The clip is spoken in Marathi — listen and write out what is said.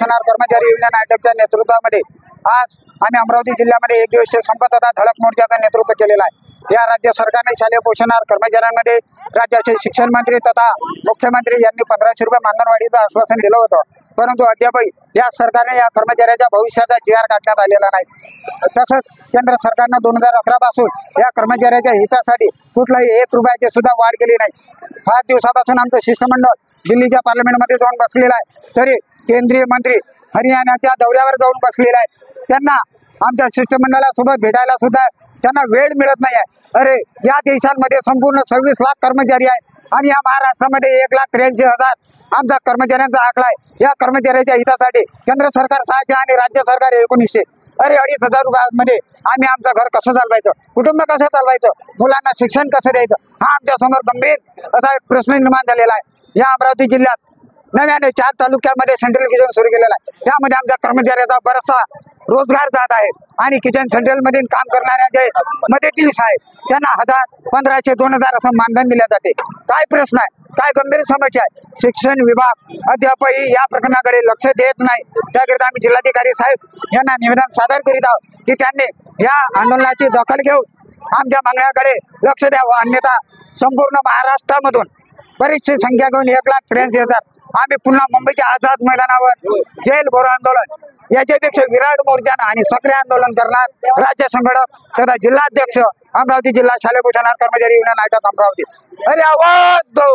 पोषणार कर्मचारी युनियन आयोगाच्या नेतृत्वामध्ये आज आम्ही अमरावती जिल्ह्यामध्ये एक दिवसीय संप तथा धडक मोर्चाचं नेतृत्व केलेलं आहे। या राज्य सरकारने शालेय पोषणार कर्मचाऱ्यांमध्ये राज्याचे शिक्षण मंत्री तथा मुख्यमंत्री यांनी 1500 रुपये मानधनवाढीचं आश्वासन दिलं होतं, परंतु अद्यापही या सरकारने या कर्मचाऱ्याच्या भविष्याचा GR काढण्यात आलेला नाही। तसंच केंद्र सरकारनं 2011 पासून या कर्मचाऱ्याच्या हितासाठी कुठलाही 1 रुपयाची सुद्धा वाढ केली नाही। 5 दिवसापासून आमचं शिष्टमंडळ दिल्लीच्या पार्लमेंटमध्ये जाऊन बसलेलं आहे, तरी केंद्रीय मंत्री हरियाणाच्या दौऱ्यावर जाऊन बसलेला आहे। त्यांना आमच्या शिष्टमंडळासोबत भेटायला सुद्धा त्यांना वेळ मिळत नाही आहे। अरे, या देशांमध्ये संपूर्ण 26 लाख कर्मचारी आहेत आणि या महाराष्ट्रामध्ये 1,83,000 आमचा कर्मचाऱ्यांचा आकडा आहे। या कर्मचाऱ्याच्या हितासाठी केंद्र सरकार 600 आणि राज्य सरकार 1900। अरे, 2,500 रुपयामध्ये आम्ही आमचं घर कसं चालवायचं, कुटुंब कसं चालवायचं, मुलांना शिक्षण कसं द्यायचं, हा आमच्या समोर गंभीर असा एक प्रश्न निर्माण झालेला आहे। या अमरावती जिल्ह्यात नव्याने 4 तालुक्यामध्ये सेंट्रल किचन सुरू केलेलं आहे। त्यामध्ये आमच्या कर्मचाऱ्याचा बराचसा रोजगार जात आहे आणि किचन सेंट्रलमधील काम करणाऱ्या जे मदतनीस आहेत त्यांना 1000, 1500, 2000 असं मानधन दिले जाते। काय प्रश्न आहे, काय गंभीर समस्या आहे? शिक्षण विभाग अद्यापही या प्रकरणाकडे लक्ष देत नाही। त्याकरिता आम्ही जिल्हाधिकारी साहेब यांना निवेदन सादर करीत आहोत की त्यांनी या आंदोलनाची दखल घेऊन आमच्या मागण्याकडे लक्ष द्यावं, अन्यथा संपूर्ण महाराष्ट्रामधून बरीचशी संख्या घेऊन 1,83,000 आम्ही पुन्हा मुंबईच्या आझाद मैदानावर जेल भरो आंदोलन याच्यापेक्षा विराट मोर्चानं आणि सक्रिय आंदोलन करणार राज्य संघटक तथा जिल्हाध्यक्ष अमरावती जिल्हा शालेय पोषणार कर्मचारी युनियन आयोग अमरावती। अरे आवाज दो।